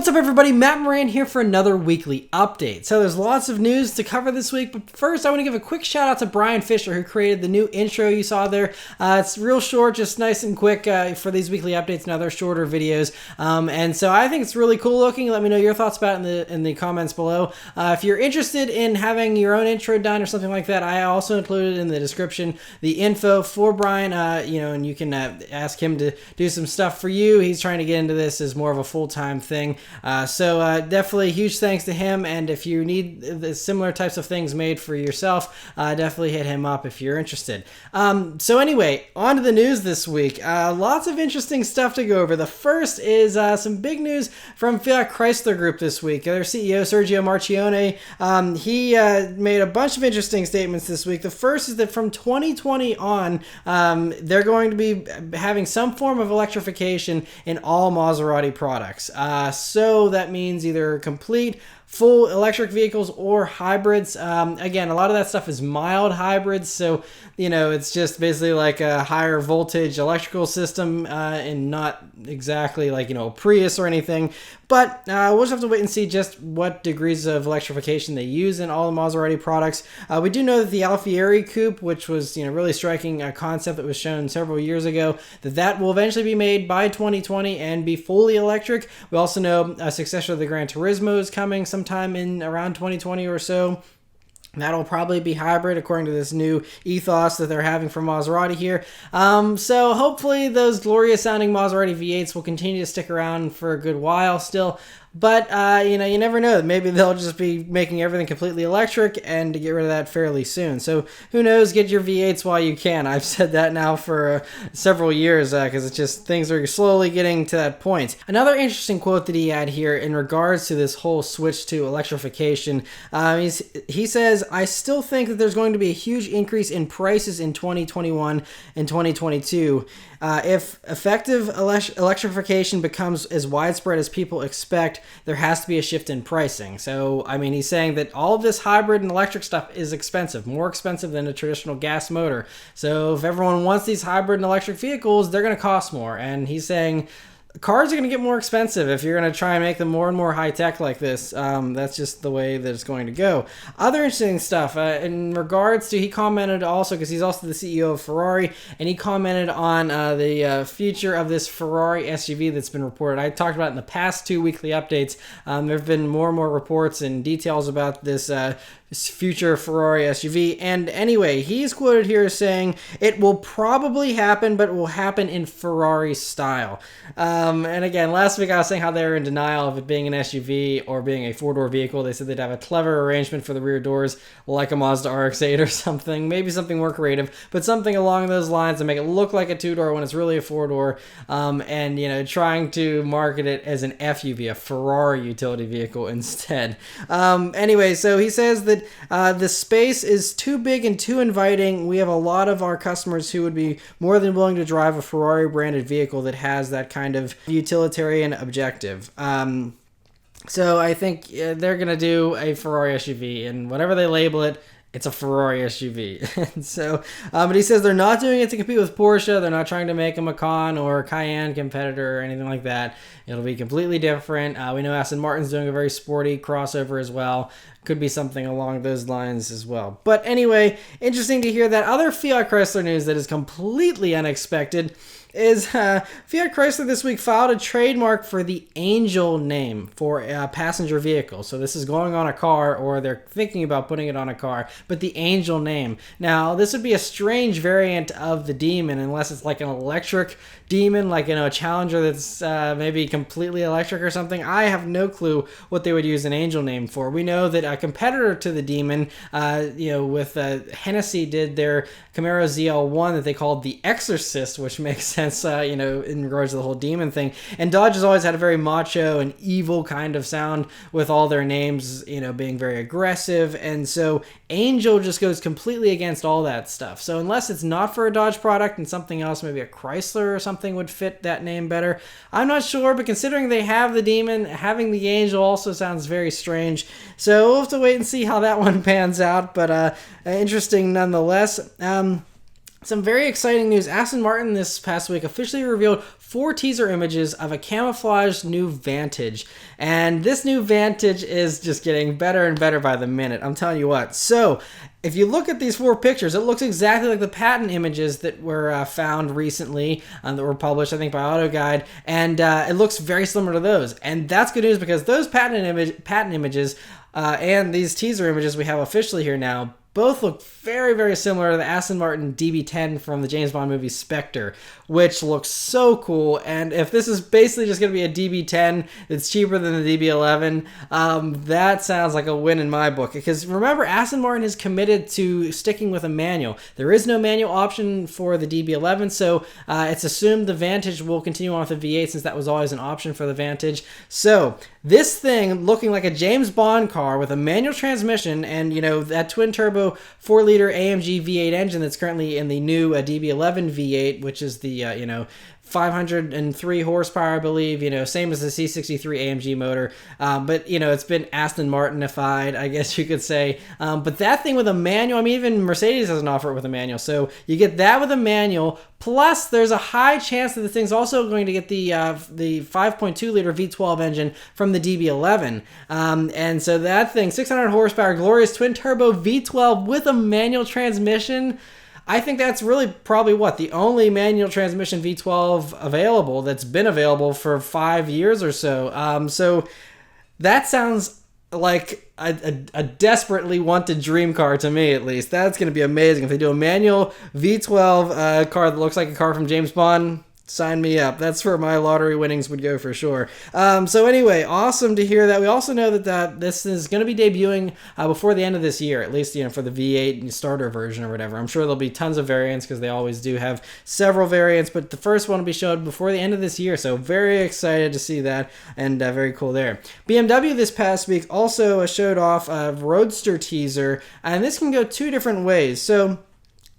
What's up everybody, Matt Moran here for another weekly update. So there's lots of news to cover this week, but first I want to give a quick shout out to Brian Fisher, who created the new intro you saw there. It's real short, just nice and quick for these weekly updates and other shorter videos. And so I think it's really cool looking. Let me know your thoughts about it in the comments below. If you're interested in having your own intro done or something like that, I also included in the description the info for Brian, and you can ask him to do some stuff for you. He's trying to get into this as more of a full-time thing. So definitely huge thanks to him, and if you need the similar types of things made for yourself, definitely hit him up if you're interested. So anyway, on to the news this week. Lots of interesting stuff to go over. The first is some big news from Fiat Chrysler Group this week. Their CEO, Sergio Marchionne, he made a bunch of interesting statements this week. The first is that from 2020 on, they're going to be having some form of electrification in all Maserati products. So that means either complete full electric vehicles or hybrids. Again, a lot of that stuff is mild hybrids, so it's just basically like a higher voltage electrical system and not exactly like a Prius or anything. But we'll just have to wait and see just what degrees of electrification they use in all the Maserati products. We do know that the Alfieri Coupe, which was really striking a concept that was shown several years ago, that will eventually be made by 2020 and be fully electric. We also know a successor of the Gran Turismo is coming sometime in around 2020 or so. That'll probably be hybrid according to this new ethos that they're having for Maserati here. So hopefully those glorious sounding Maserati V8s will continue to stick around for a good while still. But, you never know. Maybe they'll just be making everything completely electric and to get rid of that fairly soon. So, who knows? Get your V8s while you can. I've said that now for several years because it's just things are slowly getting to that point. Another interesting quote that he had here in regards to this whole switch to electrification, he says, "I still think that there's going to be a huge increase in prices in 2021 and 2022. If effective electrification becomes as widespread as people expect, there has to be a shift in pricing." So, he's saying that all of this hybrid and electric stuff is expensive, more expensive than a traditional gas motor. So if everyone wants these hybrid and electric vehicles, they're going to cost more. And he's saying cars are going to get more expensive if you're going to try and make them more and more high-tech like this. That's just the way that it's going to go. Other interesting stuff in regards to, he commented also, because he's also the CEO of Ferrari, and he commented on the future of this Ferrari SUV that's been reported. I talked about it in the past 2 weekly updates. There have been more and more reports and details about this future Ferrari SUV. And anyway, he's quoted here saying, "It will probably happen, but it will happen in Ferrari style." And again, last week I was saying how they were in denial of it being an SUV or being a four-door vehicle. They said they'd have a clever arrangement for the rear doors, like a Mazda RX-8 or something, maybe something more creative, but something along those lines to make it look like a two-door when it's really a four-door, and trying to market it as an FUV, a Ferrari utility vehicle instead. Anyway, so he says that the space is too big and too inviting. We have a lot of our customers who would be more than willing to drive a Ferrari branded vehicle that has that kind of utilitarian objective. So I think they're going to do a Ferrari SUV, and whatever they label it, it's a Ferrari SUV. So, but he says they're not doing it to compete with Porsche. They're not trying to make a Macan or a Cayenne competitor or anything like that. It'll be completely different. We know Aston Martin's doing a very sporty crossover as well. Could be something along those lines as well. But anyway, interesting to hear that. Other Fiat Chrysler news that is completely unexpected is Fiat Chrysler this week filed a trademark for the Angel name for a passenger vehicle. So this is going on a car, or they're thinking about putting it on a car, but the Angel name. Now, this would be a strange variant of the Demon, unless it's like an electric Demon, like a Challenger that's maybe completely electric or something. I have no clue what they would use an Angel name for. We know that a competitor to the Demon, with Hennessy did their Camaro ZL1 that they called the Exorcist, which makes sense, in regards to the whole Demon thing. And Dodge has always had a very macho and evil kind of sound with all their names, being very aggressive. And so Angel just goes completely against all that stuff. So unless it's not for a Dodge product and something else, maybe a Chrysler or something would fit that name better. I'm not sure, but considering they have the Demon, having the Angel also sounds very strange. So we'll have to wait and see how that one pans out, but interesting nonetheless. Some very exciting news. Aston Martin this past week officially revealed 4 teaser images of a camouflaged new Vantage. And this new Vantage is just getting better and better by the minute. I'm telling you what. So, if you look at these 4 pictures, it looks exactly like the patent images that were found recently, that were published, I think, by AutoGuide. And it looks very similar to those. And that's good news because those patent images and these teaser images we have officially here now both look very, very similar to the Aston Martin DB10 from the James Bond movie Spectre, which looks so cool. And if this is basically just going to be a DB10 that's cheaper than the DB11, that sounds like a win in my book. Because remember, Aston Martin is committed to sticking with a manual. There is no manual option for the DB11, so it's assumed the Vantage will continue on with the V8 since that was always an option for the Vantage. So this thing looking like a James Bond car with a manual transmission and, you know, that twin-turbo 4-liter AMG V8 engine that's currently in the new DB11 V8, which is the, 503 horsepower, I believe, same as the C63 AMG motor. But, it's been Aston Martinified, I guess you could say. But that thing with a manual, I mean, even Mercedes doesn't offer it with a manual. So you get that with a manual. Plus, there's a high chance that this thing's also going to get the 5.2-liter V12 engine from the DB11. And so that thing, 600 horsepower, glorious twin-turbo V12 with a manual transmission, I think that's really probably the only manual transmission V12 available that's been available for 5 years or so. So that sounds like a desperately wanted dream car to me, at least. That's going to be amazing. If they do a manual V12 car that looks like a car from James Bond, sign me up. That's where my lottery winnings would go for sure. So anyway, awesome to hear that. We also know that this is going to be debuting before the end of this year, at least for the V8 starter version or whatever. I'm sure there'll be tons of variants because they always do have several variants, but the first one will be shown before the end of this year. So very excited to see that and very cool there. BMW this past week also showed off a Roadster teaser, and this can go 2 different ways. So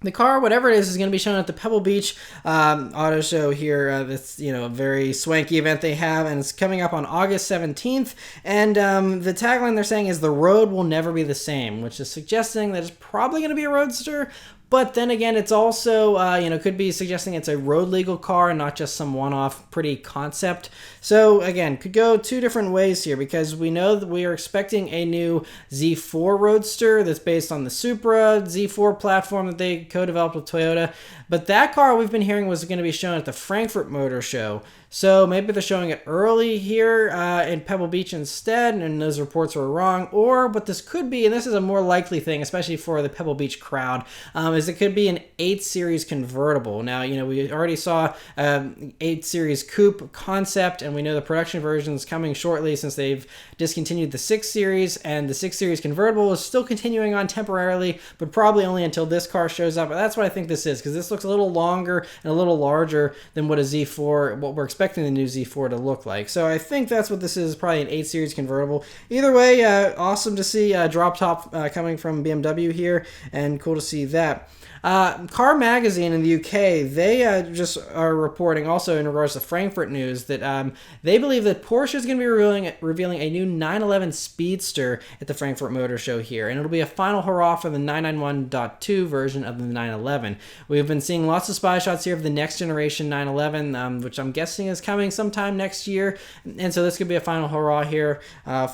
the car, whatever it is going to be shown at the Pebble Beach auto show here. That's, a very swanky event they have, and it's coming up on August 17th. And the tagline they're saying is, "The road will never be the same," which is suggesting that it's probably going to be a Roadster. But then again, it's also, could be suggesting it's a road legal car and not just some one-off pretty concept. So again, could go 2 different ways here because we know that we are expecting a new Z4 Roadster that's based on the Supra Z4 platform that they co-developed with Toyota. But that car we've been hearing was going to be shown at the Frankfurt Motor Show. So maybe they're showing it early here in Pebble Beach instead, and those reports were wrong. Or what this could be, and this is a more likely thing, especially for the Pebble Beach crowd, is it could be an 8 Series convertible. Now, we already saw 8 Series Coupe concept, and we know the production version is coming shortly since they've discontinued the 6 Series, and the 6 Series convertible is still continuing on temporarily, but probably only until this car shows up. But that's what I think this is, because this looks a little longer and a little larger than what what we're expecting the new Z4 to look like. So I think that's what this is, probably an 8 Series convertible. Either way, awesome to see drop top coming from BMW here, and cool to see that. Car Magazine in the UK, they just are reporting also in regards to Frankfurt news that they believe that Porsche is going to be revealing a new 911 Speedster at the Frankfurt Motor Show here, and it'll be a final hurrah for the 991.2 version of the 911. We've been seeing lots of spy shots here of the next generation 911, which I'm guessing is coming sometime next year, and so this could be a final hurrah here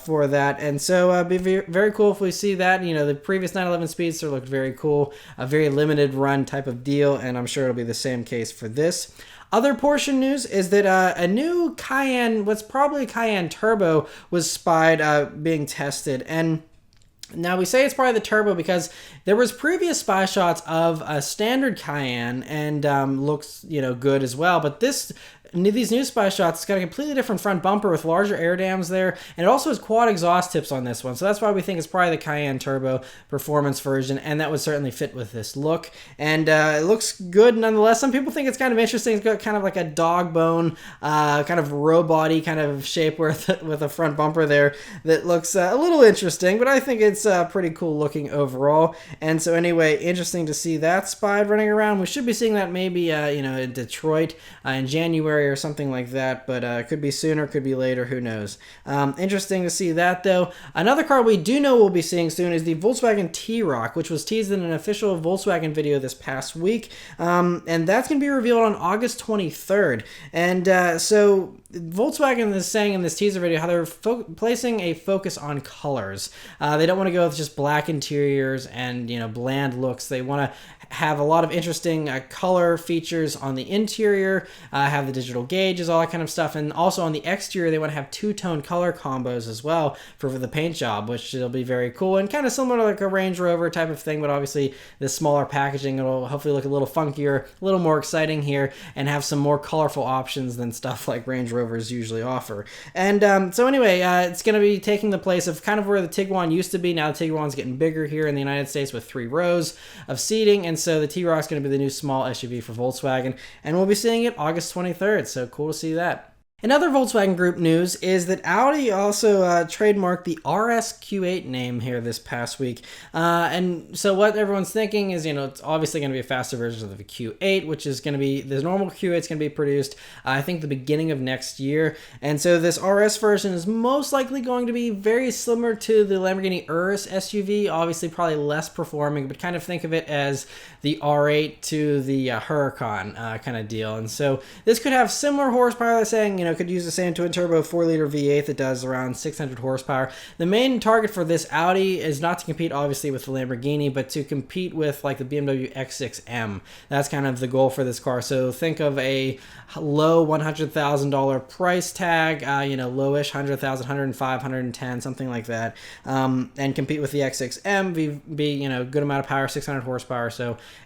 for that. And so it'd be very cool if we see that. The previous 911 Speedster looked very cool, a very limited run type of deal, and I'm sure it'll be the same case for this. Other Porsche news is that a new Cayenne, what's probably a Cayenne Turbo, was spied being tested. And now we say it's probably the Turbo because there was previous spy shots of a standard Cayenne and looks good as well, but these new spy shots, it's got a completely different front bumper with larger air dams there, and it also has quad exhaust tips on this one, so that's why we think it's probably the Cayenne Turbo performance version, and that would certainly fit with this look. And it looks good nonetheless. Some people think it's kind of interesting. It's got kind of like a dog bone, kind of robot-y kind of shape with a front bumper there that looks a little interesting, but I think it's it's pretty cool looking overall. And so anyway, interesting to see that Spied running around. We should be seeing that maybe in Detroit in January or something like that, but could be sooner, could be later, who knows. Interesting to see that though. Another car we do know we'll be seeing soon is the Volkswagen T-Roc, which was teased in an official Volkswagen video this past week, and that's going to be revealed on August 23rd. And so Volkswagen is saying in this teaser video how they're placing a focus on colors. They don't want to go with just black interiors and bland looks. They want to have a lot of interesting color features on the interior, have the digital gauges, all that kind of stuff, and also on the exterior they want to have two-tone color combos as well for the paint job, which will be very cool and kind of similar to like a Range Rover type of thing, but obviously the smaller packaging, it'll hopefully look a little funkier, a little more exciting here, and have some more colorful options than stuff like Range Rovers usually offer. And so anyway, it's going to be taking the place of kind of where the Tiguan used to be. Now the Tiguan's getting bigger here in the United States with 3 rows of seating, and so the T-Roc is going to be the new small SUV for Volkswagen, and we'll be seeing it August 23rd, so cool to see that. In other Volkswagen Group news is that Audi also trademarked the RS Q8 name here this past week. And so what everyone's thinking is, it's obviously going to be a faster version of the Q8, which is going to be, the normal Q8 is going to be produced, I think, the beginning of next year. And so this RS version is most likely going to be very similar to the Lamborghini Urus SUV, obviously probably less performing, but kind of think of it as the R8 to the Huracan kind of deal. And so this could have similar horsepower, they're saying, could use the same twin-turbo 4-liter V8 that does around 600 horsepower. The main target for this Audi is not to compete, obviously, with the Lamborghini, but to compete with, like, the BMW X6M. That's kind of the goal for this car. So think of a low $100,000 price tag, lowish 100,000, 105, 110, something like that, and compete with the X6M, be good amount of power, 600 horsepower,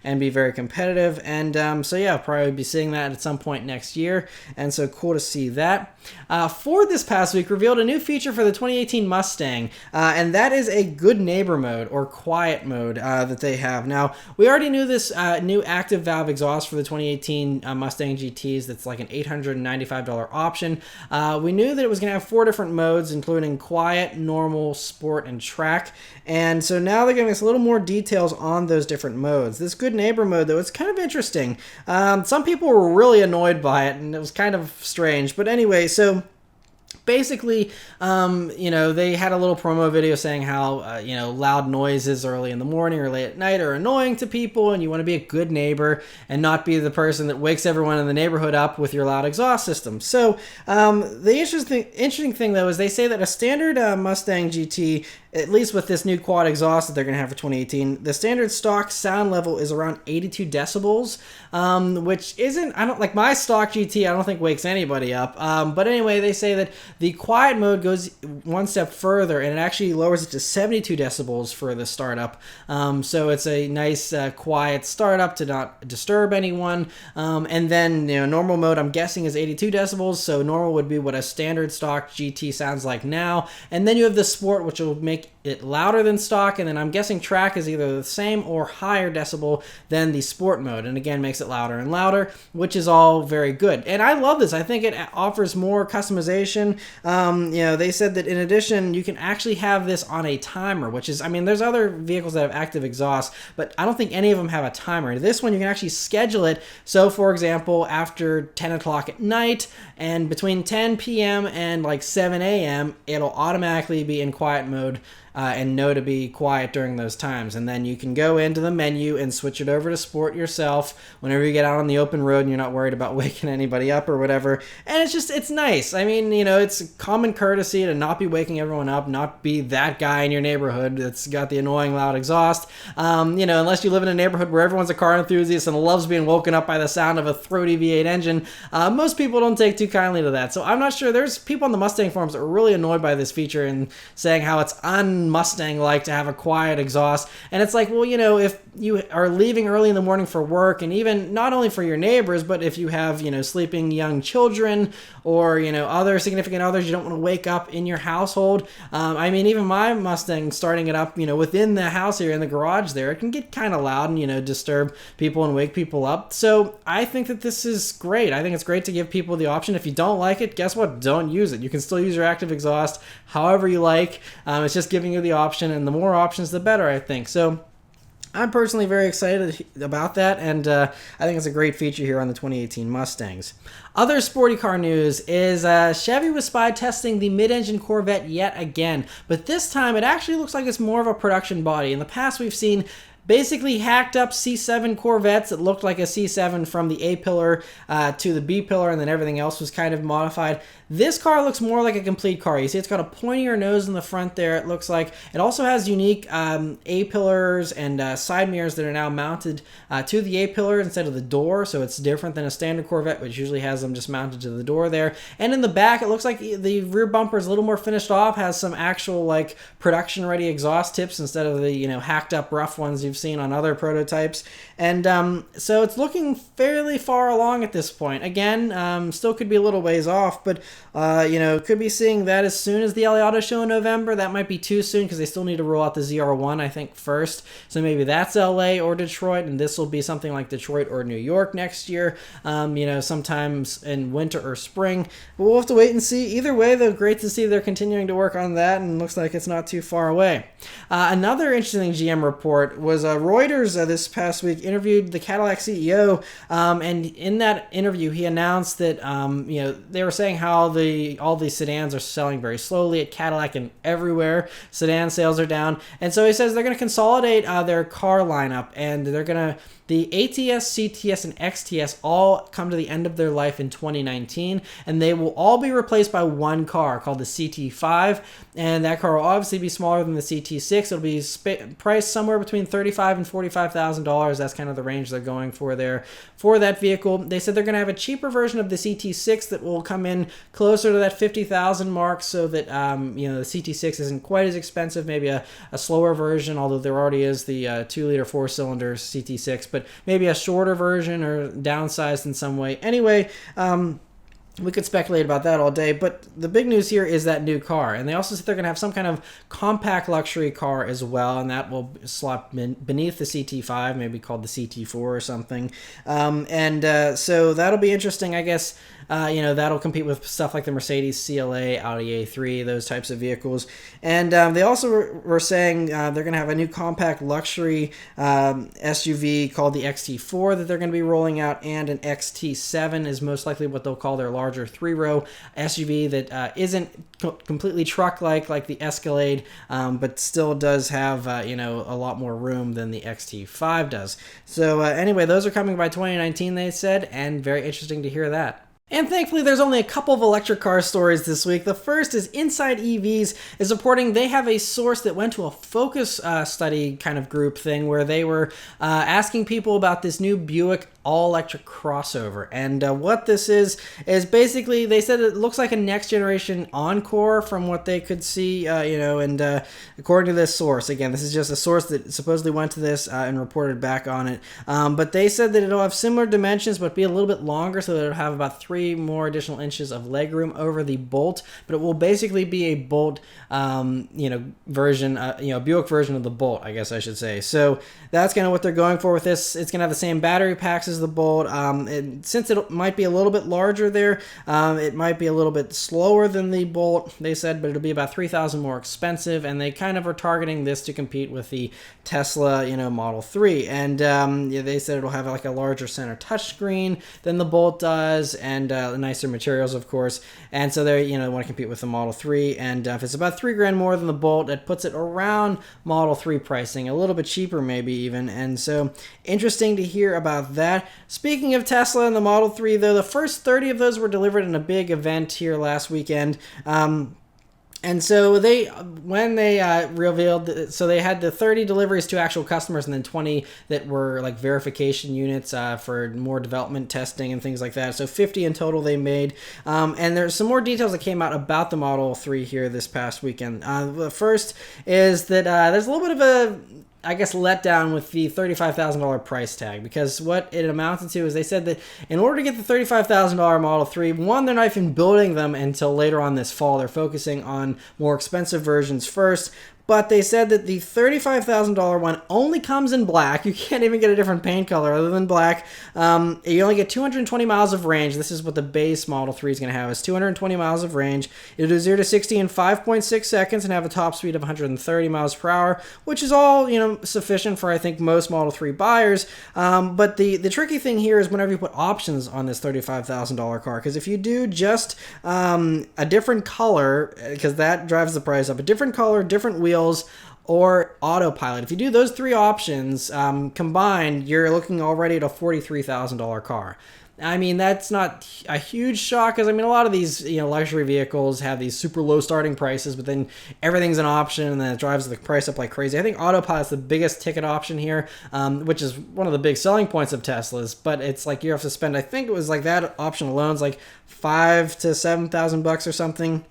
and be very competitive. And so yeah, probably be seeing that at some point next year, and so cool to see that. Ford this past week revealed a new feature for the 2018 Mustang, and that is a good neighbor mode or quiet mode that they have. Now, we already knew this new active valve exhaust for the 2018 Mustang GTs. That's like an $895 option. We knew that it was going to have 4 different modes, including quiet, normal, sport, and track. And so now they're giving us a little more details on those different modes. This good neighbor mode, though, it's kind of interesting. Some people were really annoyed by it, and it was kind of strange. But anyway, so basically, they had a little promo video saying how, loud noises early in the morning or late at night are annoying to people, and you want to be a good neighbor and not be the person that wakes everyone in the neighborhood up with your loud exhaust system. So the interesting thing, though, is they say that a standard Mustang GT, at least with this new quad exhaust that they're going to have for 2018, the standard stock sound level is around 82 decibels, which isn't, my stock GT, I don't think wakes anybody up. But anyway, they say that the quiet mode goes one step further, and it actually lowers it to 72 decibels for the startup. So it's a nice quiet startup to not disturb anyone. And then normal mode, I'm guessing, is 82 decibels. So normal would be what a standard stock GT sounds like now. And then you have the sport, which will make it louder than stock, and then I'm guessing track is either the same or higher decibel than the sport mode, and again makes it louder and louder, which is all very good. And I love this. I think it offers more customization. They said that in addition, you can actually have this on a timer, which is, there's other vehicles that have active exhaust, but I don't think any of them have a timer. This one, you can actually schedule it. So for example, after 10 o'clock at night and between 10 p.m. and like 7 a.m., it'll automatically be in quiet mode and know to be quiet during those times. And then you can go into the menu and switch it over to sport yourself whenever you get out on the open road and you're not worried about waking anybody up or whatever. And it's nice. It's common courtesy to not be waking everyone up, not be that guy in your neighborhood that's got the annoying loud exhaust. Unless you live in a neighborhood where everyone's a car enthusiast and loves being woken up by the sound of a throaty V8 engine, most people don't take too kindly to that. So I'm not sure. There's people on the Mustang forums that are really annoyed by this feature and saying how it's un-Mustang-like to have a quiet exhaust. And it's like, well, if you are leaving early in the morning for work, and even not only for your neighbors, but if you have, sleeping young children or, other significant others, you don't want to wake up in your household. Even my Mustang, starting it up, within the house here in the garage there, it can get kind of loud and, disturb people and wake people up. So I think that this is great. I think it's great to give people the option. If you don't like it, guess what? Don't use it. You can still use your active exhaust however you like. It's just giving you the option, and the more options, the better, I think. So I'm personally very excited about that, and I think it's a great feature here on the 2018 Mustangs. Other sporty car news is Chevy was spied testing the mid-engine Corvette yet again, but this time it actually looks like it's more of a production body. In the past, we've seen basically hacked up C7 Corvettes that looked like a C7 from the A-pillar to the B-pillar, and then everything else was kind of modified. This car looks more like a complete car. You see it's got a pointier nose in the front there, it looks like. It also has unique A-pillars and side mirrors that are now mounted to the A-pillar instead of the door, so it's different than a standard Corvette, which usually has them just mounted to the door there. And in the back, it looks like the rear bumper is a little more finished off, has some actual production-ready exhaust tips instead of the hacked up rough ones you've seen on other prototypes. And so it's looking fairly far along at this point. Again, still could be a little ways off, but could be seeing that as soon as the LA Auto Show in November. That might be too soon because they still need to roll out the ZR1, I think, first. So maybe that's LA or Detroit, and this will be something like Detroit or New York next year, sometimes in winter or spring. But we'll have to wait and see. Either way, though, great to see they're continuing to work on that, and looks like it's not too far away. Another interesting GM report was Reuters this past week interviewed the Cadillac CEO, and in that interview he announced that they were saying how all these sedans are selling very slowly at Cadillac and everywhere. Sedan sales are down, and so he says they're going to consolidate their car lineup, and they're going to the ATS, CTS, and XTS all come to the end of their life in 2019, and they will all be replaced by one car called the CT5, and that car will obviously be smaller than the CT6. It'll be priced somewhere between $35,000 and $45,000. That's kind of the range they're going for there for that vehicle. They said they're going to have a cheaper version of the CT6 that will come in closer to that $50,000 mark, so that the CT6 isn't quite as expensive. Maybe a slower version, although there already is the 2-liter 4-cylinder CT6, but maybe a shorter version or downsized in some way. Anyway, we could speculate about that all day, but the big news here is that new car. And they also said they're going to have some kind of compact luxury car as well, and that will slot beneath the CT5, maybe called the CT4 or something. So that'll be interesting, I guess. That'll compete with stuff like the Mercedes GLA, Audi A3, those types of vehicles. And they also were saying they're going to have a new compact luxury SUV called the XT4 that they're going to be rolling out, and an XT7 is most likely what they'll call their larger 3-row SUV that isn't completely truck-like the Escalade, but still does have a lot more room than the XT5 does. So anyway, those are coming by 2019, they said, and very interesting to hear that. And thankfully, there's only a couple of electric car stories this week. The first is Inside EVs is reporting they have a source that went to a focus study kind of group thing where they were asking people about this new Buick all-electric crossover. And what this is basically, they said it looks like a next-generation Encore from what they could see, according to this source. Again, this is just a source that supposedly went to this and reported back on it. But they said that it'll have similar dimensions, but be a little bit longer, so that it'll have about 3 more additional inches of legroom over the Bolt. But it will basically be a Bolt, version, Buick version of the Bolt, I guess I should say. So that's kind of what they're going for with this. It's going to have the same battery packs as the Bolt. Since it might be a little bit larger there, it might be a little bit slower than the Bolt, they said, but it'll be about $3,000 more expensive, and they kind of are targeting this to compete with the Tesla, Model 3. And they said it'll have like a larger center touchscreen than the Bolt does, and nicer materials, of course. And so they want to compete with the Model 3. And if it's about $3,000 more than the Bolt, it puts it around Model 3 pricing, a little bit cheaper maybe even. And so interesting to hear about that. Speaking of Tesla and the Model 3, though, the first 30 of those were delivered in a big event here last weekend. And so when they revealed, so they had the 30 deliveries to actual customers, and then 20 that were like verification units for more development testing and things like that. So 50 in total they made. And there's some more details that came out about the Model 3 here this past weekend. The first is that there's a little bit of a I guess, let down with the $35,000 price tag, because what it amounted to is they said that in order to get the $35,000 Model 3, one, they're not even building them until later on this fall. They're focusing on more expensive versions first. But they said that the $35,000 one only comes in black. You can't even get a different paint color other than black. You only get 220 miles of range. This is what the base Model 3 is going to have, is 220 miles of range. It'll do 0 to 60 in 5.6 seconds and have a top speed of 130 miles per hour, which is all, sufficient for, I think, most Model 3 buyers. But the tricky thing here is whenever you put options on this $35,000 car, because if you do just a different color, because that drives the price up, a different color, different wheels, or autopilot. If you do those three options combined, you're looking already at a $43,000 car. I mean, that's not a huge shock, because, a lot of these, luxury vehicles have these super low starting prices, but then everything's an option, and then it drives the price up like crazy. I think autopilot's the biggest ticket option here, which is one of the big selling points of Teslas, but it's like you have to spend, I think it was like that option alone is like $5,000 to $7,000 or something.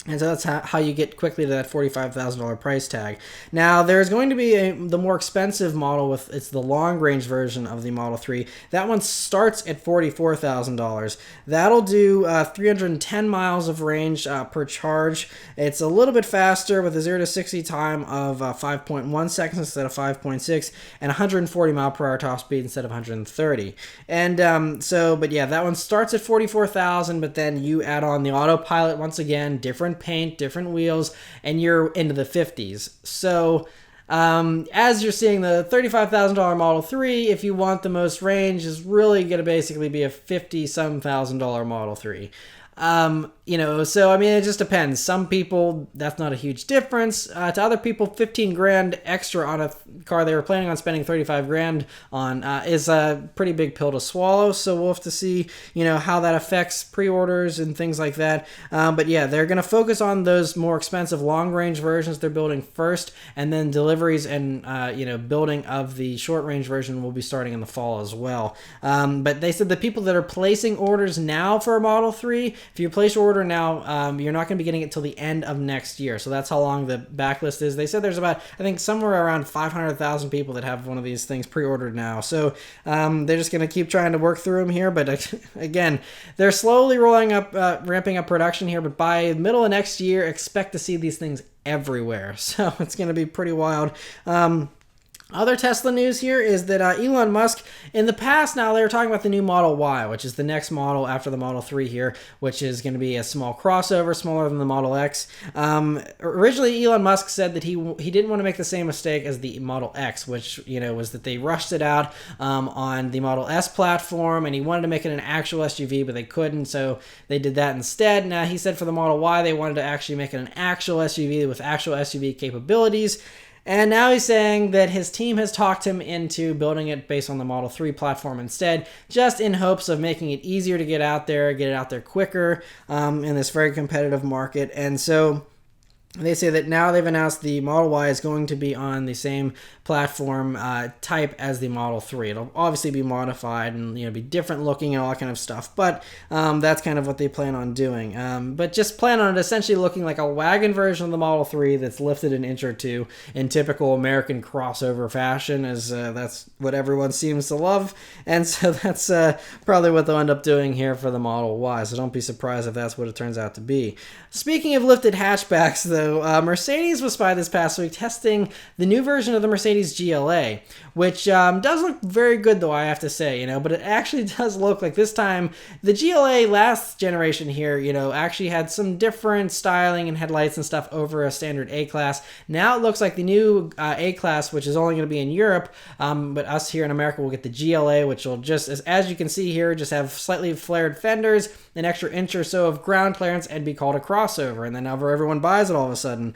And so that's how you get quickly to that $45,000 price tag. Now, there's going to be the more expensive model it's the long-range version of the Model 3. That one starts at $44,000. That'll do 310 miles of range per charge. It's a little bit faster with a 0 to 60 time of 5.1 seconds instead of 5.6, and 140 mile per hour top speed instead of 130. And but yeah, that one starts at $44,000, but then you add on the autopilot once again, different paint, different wheels, and you're into the 50s. So as you're seeing, the $35,000 Model 3, if you want the most range, is really going to basically be a $50-some-thousand Model 3. So it just depends. Some people, that's not a huge difference. To other people, 15 grand extra on a car they were planning on spending 35 grand on is a pretty big pill to swallow. So we'll have to see, how that affects pre-orders and things like that. But yeah, they're going to focus on those more expensive long-range versions they're building first, and then deliveries and building of the short-range version will be starting in the fall as well. But they said the people that are placing orders now for a Model 3, if you place your order now, you're not going to be getting it till the end of next year. So that's how long the backlist is. They said there's about, I think, somewhere around 500,000 people that have one of these things pre-ordered now. So they're just going to keep trying to work through them here. But again, they're slowly ramping up production here. But by the middle of next year, expect to see these things everywhere. So it's going to be pretty wild. Other Tesla news here is that Elon Musk, in the past now, they were talking about the new Model Y, which is the next model after the Model 3 here, which is going to be a small crossover, smaller than the Model X. Originally, Elon Musk said that he didn't want to make the same mistake as the Model X, which, was that they rushed it out on the Model S platform, and he wanted to make it an actual SUV, but they couldn't, so they did that instead. Now, he said for the Model Y, they wanted to actually make it an actual SUV with actual SUV capabilities. And now he's saying that his team has talked him into building it based on the Model 3 platform instead, just in hopes of making it easier to get it out there quicker in this very competitive market. And so they say that now they've announced the Model Y is going to be on the same platform type as the Model 3. It'll obviously be modified and be different looking and all that kind of stuff, but that's kind of what they plan on doing. But just plan on it essentially looking like a wagon version of the Model 3 that's lifted an inch or two in typical American crossover fashion, as that's what everyone seems to love. And so that's probably what they'll end up doing here for the Model Y, so don't be surprised if that's what it turns out to be. Speaking of lifted hatchbacks, though, Mercedes was spied this past week testing the new version of the Mercedes GLA, which does look very good, though, I have to say, but it actually does look like this time the GLA last generation here, actually had some different styling and headlights and stuff over a standard A-Class. Now it looks like the new A-Class, which is only going to be in Europe, but us here in America will get the GLA, which will just, as you can see here, just have slightly flared fenders, an extra inch or so of ground clearance, and be called a crossover, and then everyone buys it all of a sudden.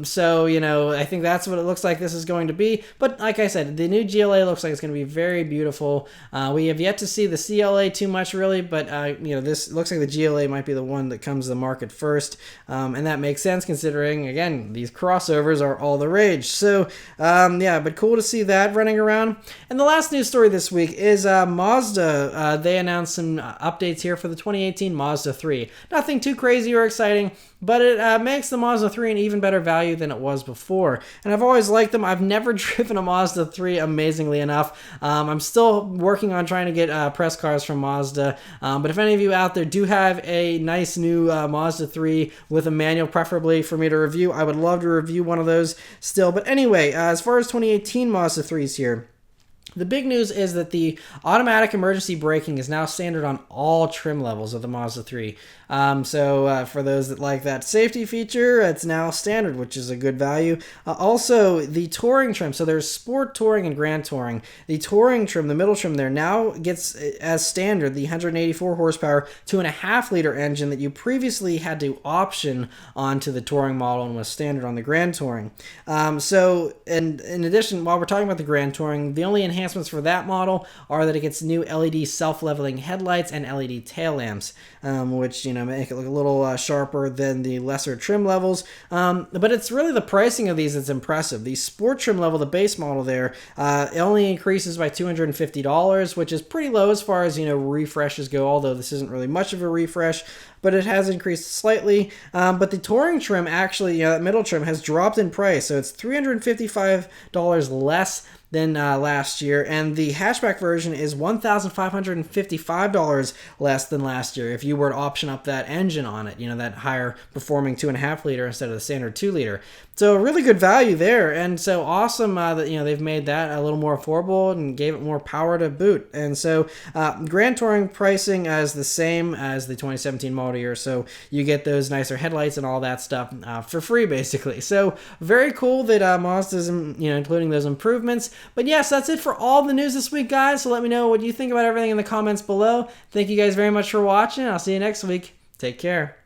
So, I think that's what it looks like this is going to be. But like I said, the new GLA looks like it's going to be very beautiful. We have yet to see the CLA too much, really, but, this looks like the GLA might be the one that comes to the market first, and that makes sense considering, again, these crossovers are all the rage. So, but cool to see that running around. And the last news story this week is Mazda. They announced some updates here for the 2018 Mazda 3. Nothing too crazy or exciting, but it makes the Mazda 3 an even better value than it was before. And I've always liked them. I've never driven a Mazda 3, amazingly enough. I'm still working on trying to get press cars from Mazda. But if any of you out there do have a nice new Mazda 3 with a manual, preferably for me to review, I would love to review one of those still. But anyway, as far as 2018 Mazda 3s here, the big news is that the automatic emergency braking is now standard on all trim levels of the Mazda 3. So for those that like that safety feature, it's now standard, which is a good value. Also, the touring trim. So there's Sport Touring and Grand Touring. The touring trim, the middle trim there, now gets as standard the 184 horsepower, 2.5 liter engine that you previously had to option onto the touring model and was standard on the Grand Touring. So in addition, while we're talking about the Grand Touring, the only enhancements for that model are that it gets new LED self-leveling headlights and LED tail lamps, which, make it look a little sharper than the lesser trim levels. But it's really the pricing of these that's impressive. The sport trim level, the base model there, it only increases by $250, which is pretty low as far as, refreshes go, although this isn't really much of a refresh, but it has increased slightly. But the touring trim, actually, that middle trim has dropped in price, so it's $355 less than last year, and the hatchback version is $1,555 less than last year if you were to option up that engine on it, that higher performing 2.5 liter instead of the standard 2 liter. So a really good value there, and so awesome that they've made that a little more affordable and gave it more power to boot. And so Grand Touring pricing is the same as the 2017 model year, so you get those nicer headlights and all that stuff for free, basically. So very cool that Mazda's including those improvements. But yes, that's it for all the news this week, guys. So let me know what you think about everything in the comments below. Thank you guys very much for watching. I'll see you next week. Take care.